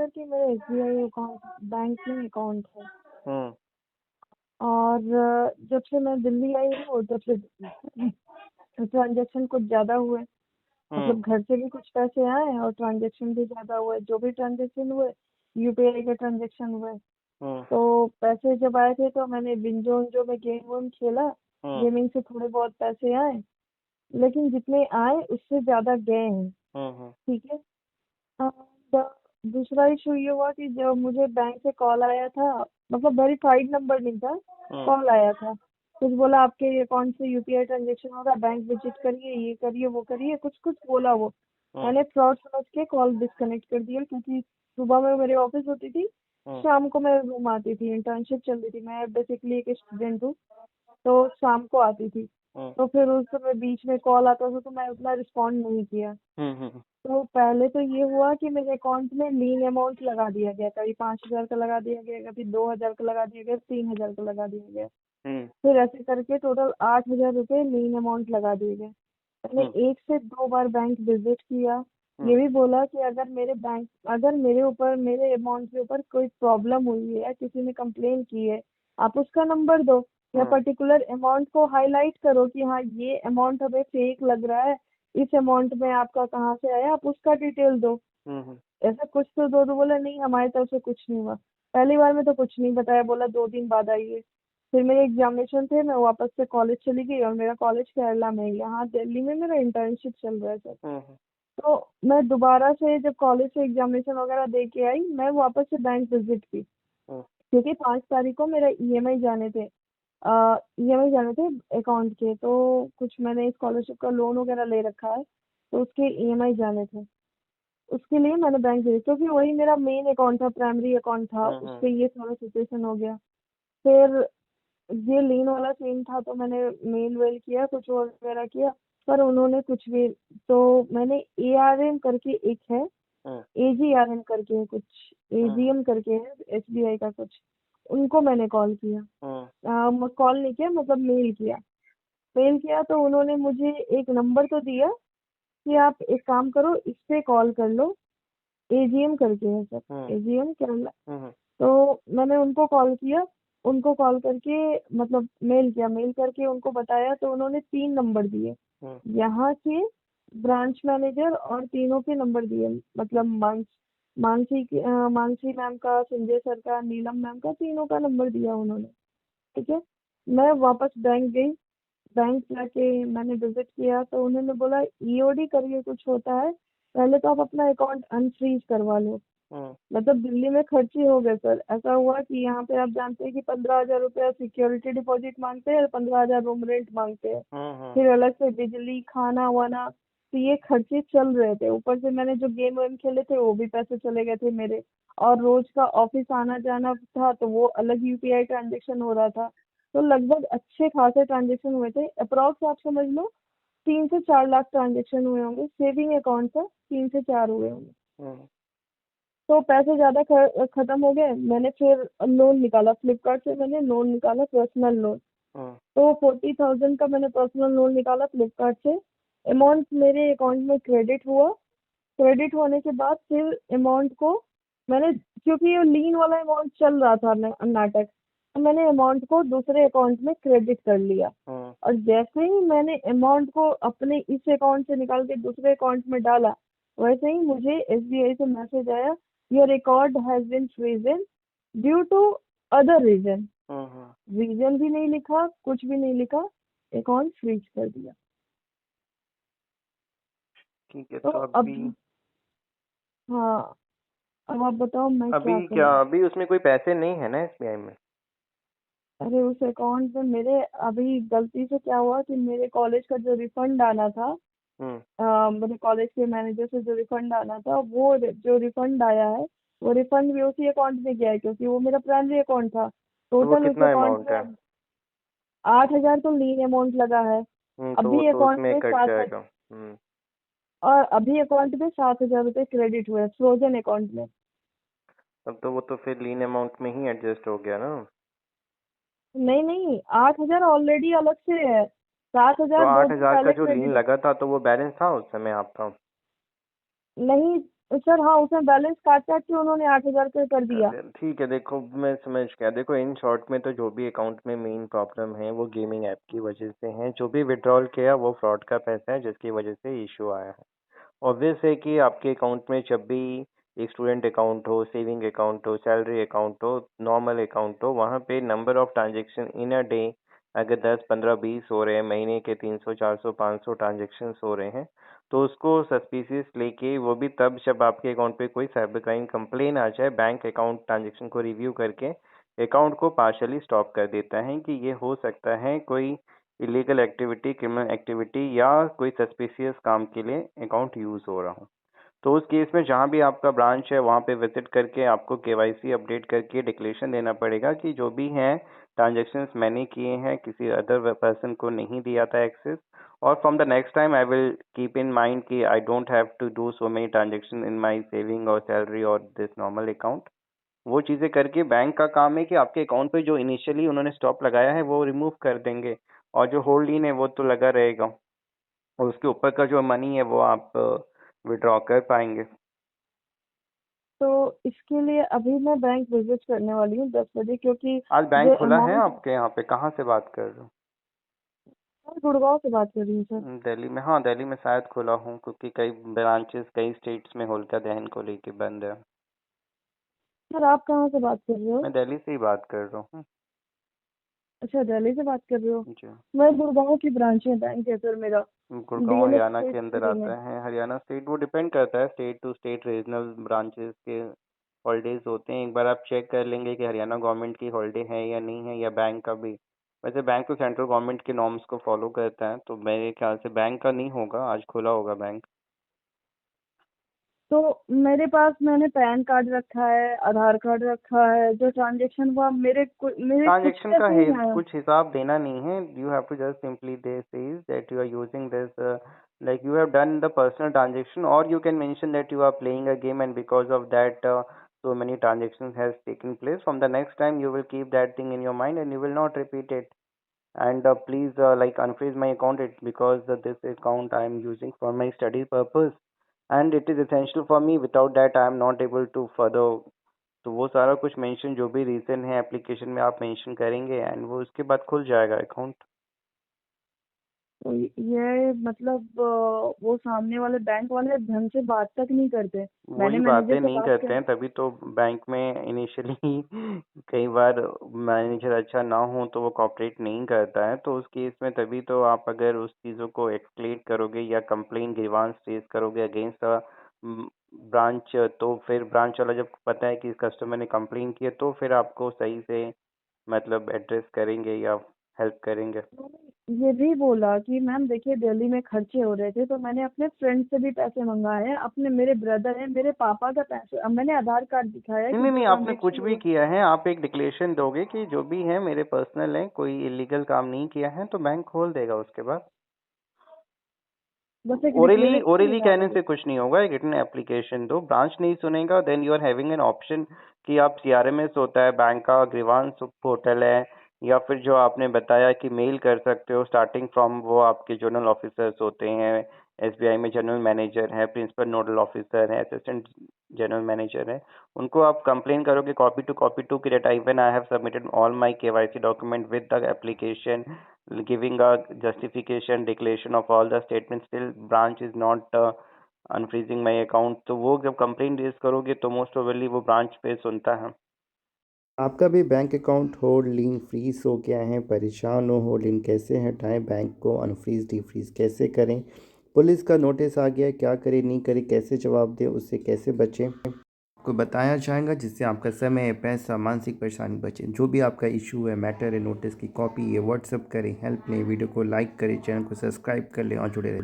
कि मेरा SBI account bank में अकाउंट है। हम्म और जब से मैं दिल्ली आई हूँ तब से ट्रांजेक्शन कुछ ज्यादा हुए। हम्म मतलब घर से भी कुछ पैसे आए और ट्रांजेक्शन भी ज्यादा हुए। जो भी ट्रांजेक्शन हुए यूपीआई के ट्रांजेक्शन हुए। हम्म तो पैसे जब आए थे तो मैंने बिंजो उंजो में गेम वेम खेला। हम्म गेमिंग से थोड़े बहुत पैसे आए, लेकिन जितने आए उससे ज्यादा गए हैं। हम्म ठीक है। और दूसरा इशू ये हुआ कि जब मुझे बैंक से कॉल आया था, मतलब वेरीफाइड नंबर नहीं था, हम्म कॉल आया था। कुछ बोला आपके अकाउंट से यूपीआई ट्रांजेक्शन होगा, बैंक विजिट करिए, ये करिए वो करिए, कुछ कुछ बोला वो। हम्म मैंने फ्रॉड समझ के कॉल डिस्कनेक्ट कर दिया, क्योंकि सुबह में मेरे ऑफिस होती थी, हम्म शाम को मैं रूम आती थी, इंटर्नशिप चल रही थी, मैं बेसिकली एक स्टूडेंट हूँ, तो शाम को आती थी। हम्म तो फिर उस समय बीच में कॉल आता था तो मैं उतना रिस्पॉन्ड नहीं किया। हम्म तो पहले तो ये हुआ कि मेरे अकाउंट में लीन अमाउंट लगा दिया गया, कभी 5,000 का लगा दिया गया, कभी 2,000 का लगा दिया गया, 3,000 का लगा दिया गया। हम्म फिर ऐसे करके टोटल 8,000 रुपये लीन अमाउंट लगा दिए गए। मैंने हम्म 1 से 2 बार बैंक विजिट किया। हम्म ये भी बोला कि अगर मेरे ऊपर, मेरे अमाउंट के ऊपर कोई प्रॉब्लम हुई है, किसी ने कंप्लेन की है, आप उसका नंबर दो, या हम्म पर्टिकुलर अमाउंट को हाईलाइट करो कि हाँ ये अमाउंट हमें फेक लग रहा है, इस अमाउंट में आपका कहाँ से आया, आप उसका डिटेल दो। हम्म ऐसा कुछ तो दो। तो बोला नहीं, हमारी तरफ से कुछ नहीं हुआ। पहली बार में तो कुछ नहीं बताया, बोला 2 दिन बाद आइए। फिर मेरे एग्जामिनेशन थे, मैं वापस से कॉलेज चली गई, और मेरा कॉलेज केरला में है, यहाँ दिल्ली में मेरा इंटर्नशिप चल रहा है सर। हम्म तो मैं दोबारा से जब कॉलेज से एग्जामिनेशन वगैरह दे के आई, मैं वापस से बैंक विजिट की, हम्म क्योंकि 5 तारीख को मेरा ईएमआई जाने थे। ईएमआई जाने थे अकाउंट के, तो कुछ मैंने स्कॉलरशिप का लोन वगैरह ले रखा है, तो उसके ईएमआई जाने थे। उसके लिए मैंने बैंक भेजा, क्योंकि वही मेरा मेन अकाउंट था, प्राइमरी अकाउंट था, उस हम्म पे ये सारा सिचुएशन हो गया। फिर ये लीन वाला सीन था, तो मैंने मेल वेल किया, कुछ और वगैरह किया, पर उन्होंने कुछ भी। तो मैंने एआरएम करके एक है, हम्म एजीआरएम करके है कुछ, हम्म एजीएम करके है एसबीआई का कुछ, उनको मैंने कॉल किया। हम्म कॉल नहीं किया, मतलब मेल किया। मेल किया तो उन्होंने मुझे एक नंबर तो दिया कि आप एक काम करो, इस पे कॉल कर लो, एजीएम करके है सर, हम्म एजीएम केरला। हम्म तो मैंने उनको कॉल किया, उनको कॉल करके, मतलब मेल किया, मेल करके उनको बताया, तो उन्होंने 3 नंबर दिए हम्म यहाँ के ब्रांच मैनेजर, और तीनों के नंबर दिए, मतलब मानसी मैम का, संजय सर का, नीलम मैम का, तीनों का नंबर दिया उन्होंने। ठीक है। मैं वापस बैंक गई, बैंक जाके मैंने विजिट किया, तो उन्होंने बोला ईओडी करके कुछ होता है, पहले तो आप अपना अकाउंट अनफ्रीज करवा लो। हम्म मतलब दिल्ली में खर्चे हो गए सर। ऐसा हुआ कि यहाँ पे आप जानते हैं कि 15,000 रुपया सिक्योरिटी डिपॉजिट मांगते हैं, 15,000 रूम रेंट मांगते हैं, हम्म फिर अलग से बिजली, खाना वाना, तो ये खर्चे चल रहे थे। ऊपर से मैंने जो गेम वेम खेले थे वो भी पैसे चले गए थे मेरे, और रोज का ऑफिस आना जाना था, तो वो अलग यूपीआई ट्रांजेक्शन हो रहा था। तो लगभग अच्छे खासे ट्रांजेक्शन हुए थे, अप्रोक्स आप समझ लो 3 से 4 लाख ट्रांजेक्शन हुए होंगे। सेविंग अकाउंट था, 3 से 4 हुए होंगे। हम्म तो पैसे ज्यादा खत्म हो गए। मैंने फिर लोन निकाला, फ्लिपकार्ट से मैंने लोन निकाला, पर्सनल लोन। हम्म तो 40,000 का मैंने पर्सनल लोन निकाला फ्लिपकार्ट से। अमाउंट मेरे अकाउंट में क्रेडिट हुआ। क्रेडिट होने के बाद फिर अमाउंट को मैंने, क्योंकि ये लीन वाला अमाउंट चल रहा था नाटक, तो मैंने अमाउंट को दूसरे अकाउंट में क्रेडिट कर लिया। हम्म और जैसे ही मैंने अमाउंट को अपने इस अकाउंट से निकाल के दूसरे अकाउंट में डाला, वैसे ही मुझे एसबीआई से मैसेज आया, your record has been frozen due to other reason. Hmm reason भी नहीं लिखा, कुछ भी नहीं लिखा, अकाउंट फ्रीज कर दिया। ठीक है। तो तो अब, हाँ, अब आप बताओ मैं क्या करूँ। अभी उसमें कोई पैसे नहीं है ना एसबीआई में? अरे उस अकाउंट में मेरे अभी गलती से क्या हुआ कि मेरे कॉलेज का जो रिफंड आना था, हम्म मेरे कॉलेज के मैनेजर से जो रिफंड आना था, वो जो रिफंड आया है, वो रिफंड भी उसी अकाउंट में गया है, क्योंकि वो मेरा प्राइमरी अकाउंट था। तो वो टोटल उस कितना अकाउंट अमाउंट है? में 8,000 तो लीन अमाउंट लगा है। तो वो अभी तो अकाउंट उसमें में कट 7,000, जाएगा। और अभी अकाउंट में 7,000 रुपये क्रेडिट हुए फ्रोजन अकाउंट में। तब तो वो तो फिर लीन अमाउंट में ही एडजस्ट हो गया ना। नहीं नहीं, 8,000 ऑलरेडी अलग से है, सात तो हजार दो आठ दिन हजार का पहले जो लीन क्रेडिट। लगा था तो वो बैलेंस था उस समय आपका? नहीं, सर हाँ, उसमें बैलेंस काट काट के उन्होंने 8,000 का कर दिया। ठीक है, देखो मैं समझ गया। देखो इन शॉर्ट में तो जो भी अकाउंट में मेन प्रॉब्लम है वो गेमिंग ऐप की वजह से है। जो भी विड्रॉल किया वो फ्रॉड का पैसा है जिसकी वजह से इशू आया है। ऑब्वियस है कि आपके अकाउंट में जब भी एक स्टूडेंट अकाउंट हो, सेविंग अकाउंट हो, सैलरी अकाउंट हो, नॉर्मल अकाउंट हो, वहाँ पे number of transaction in a day अगर 10, 15, 20 हो रहे हैं, महीने के 300, 400, 500 ट्रांजेक्शन्स हो रहे हैं, तो उसको सस्पिशियस लेके वो भी तब जब आपके अकाउंट पे कोई साइबर क्राइम कंप्लेन आ जाए, बैंक अकाउंट ट्रांजेक्शन को रिव्यू करके अकाउंट को पार्शली स्टॉप कर देता है कि ये हो सकता है कोई इलीगल एक्टिविटी, क्रिमिनल एक्टिविटी या कोई सस्पिशियस काम के लिए अकाउंट यूज़ हो रहा हो। तो उस केस में जहाँ भी आपका ब्रांच है वहाँ पे विजिट करके आपको केवाईसी अपडेट करके डिक्लेरेशन देना पड़ेगा कि जो भी हैं ट्रांजेक्शन्स मैंने किए हैं, किसी अदर पर्सन को नहीं दिया था एक्सेस। और from the next time I will keep in mind कि I don't have to do so many transaction in my saving और सैलरी और दिस नॉर्मल अकाउंट। वो चीज़ें करके बैंक का काम है कि आपके अकाउंट पे जो इनिशियली उन्होंने स्टॉप लगाया है वो रिमूव कर देंगे, और जो होल्ड इन है वो तो लगा रहेगा, और उसके ऊपर का जो मनी है वो आप विड्रॉ कर पाएंगे। तो इसके लिए अभी मैं बैंक विजिट करने वाली हूँ 10 बजे, क्योंकि आज बैंक जो खुला है अमाउंट, आपके यहाँ पे? कहाँ से बात कर रहे हो? मैं गुड़गांव से बात कर रही हूँ सर। दिल्ली में? हाँ, दिल्ली में शायद खुला हूँ क्योंकि कई ब्रांचेस कई स्टेट्स में होलिका दहन को लेके बंद है। सर आप कहाँ से बात कर रहे हो? मैं दिल्ली से ही बात कर रहा हूँ। अच्छा, दिल्ली से बात कर रहे हो। जी। मैं गुड़गांव की ब्रांच में बैंक है सर मेरा, गुड़गांव डीएलएफ हरियाणा स्टेट के अंदर सिटी में। आता है। हरियाणा स्टेट वो डिपेंड करता है, state to state regional branches के हॉलीडेज होते हैं। एक बार आप चेक कर लेंगे कि हरियाणा गवर्नमेंट की हॉलीडे है या नहीं है, या बैंक का भी। वैसे बैंक तो सेंट्रल गवर्नमेंट के नॉर्म्स को फॉलो करता है, तो मेरे ख्याल से बैंक का नहीं होगा, आज खुला होगा बैंक। तो मेरे पास मैंने पैन कार्ड रखा है, आधार कार्ड रखा है, जो ट्रांजेक्शन हुआ मेरे कुछ ट्रांजेक्शन का पैसे है नहीं आया। कुछ हिसाब देना नहीं है। You have to just simply they says that you are using this, like you have done the personal transaction, or you can mention that you are playing a game and because of that so many transactions has taken place. From the next time you will keep that thing in your mind and you will not repeat it. And please like unfreeze my account it because this account I am using for my study purpose and it is essential for me. Without that I am not able to further। तो वो सारा कुछ mention जो भी reason है application में आप mention करेंगे एंड वो उसके बाद खुल जाएगा अकाउंट। तो ये मतलब वो सामने वाले बैंक वाले ढंग से बात तक नहीं करते। मैंने वही मैनेजर बातें से नहीं बात करते कर। हैं, तभी तो बैंक में इनिशियली कई बार मैनेजर अच्छा ना हो तो वो कॉपरेट नहीं करता है। तो उस केस में तभी तो आप अगर उस चीज़ों को एक्सक्लेट करोगे या कंप्लेन ग्रीवांस रेज करोगे अगेंस्ट ब्रांच, तो फिर ब्रांच वाला जब पता है कि इस कस्टमर ने कंप्लेन किया तो फिर आपको सही से मतलब एड्रेस करेंगे या हेल्प करेंगे। ये भी बोला कि मैम देखिए दिल्ली में खर्चे हो रहे थे, तो मैंने अपने फ्रेंड से भी पैसे मंगाए हैं, अपने मेरे ब्रदर हैं, मेरे पापा का पैसे, अब मैंने आधार कार्ड दिखाया है नहीं कि नहीं जो नहीं, आपने कुछ ट्रांजेक्शन भी हुए। किया है आप एक डिक्लेरेशन दोगे कि जो भी है मेरे पर्सनल है, कोई इलीगल काम नहीं किया है, तो बैंक खोल देगा उसके बाद। बस एक ओरली डिक्लेरेशन ओरली देना कहने होगा। से कुछ नहीं होगा, एक रिटन एप्लीकेशन दो, ब्रांच नहीं सुनेगा, then you are having an option कि आप सीआरएमएस होता है बैंक का, ग्रीवांस पोर्टल है, या फिर जो आपने बताया कि मेल कर सकते हो स्टार्टिंग फ्रॉम वो आपके जोनल ऑफिसर्स होते हैं। एसबीआई में जनरल मैनेजर है, प्रिंसिपल नोडल ऑफिसर है, असिस्टेंट जनरल मैनेजर है, उनको आप कंप्लेन करोगे कॉपी टू कि that even I have submitted all my KYC document with the application giving a justification declaration of all the statements, still branch is not unfreezing my account, तो वो जब complain raise करोगे तो most probably वो branch पे सुनता है। आपका भी bank account hold link freeze हो गया है, परेशान हो लिंक कैसे हटाएं, बैंक को अनफ्रीज डिफ्रीज कैसे करें, पुलिस का नोटिस आ गया, क्या करें नहीं करें, कैसे जवाब दें, उससे कैसे बचें, आपको बताया जाएगा जिससे आपका समय, पैसा, मानसिक परेशानी बचे। जो भी आपका इशू है, मैटर है, नोटिस की कॉपी है, व्हाट्सअप करें, हेल्प लें, वीडियो को लाइक करें, चैनल को सब्सक्राइब कर लें और जुड़े रहें।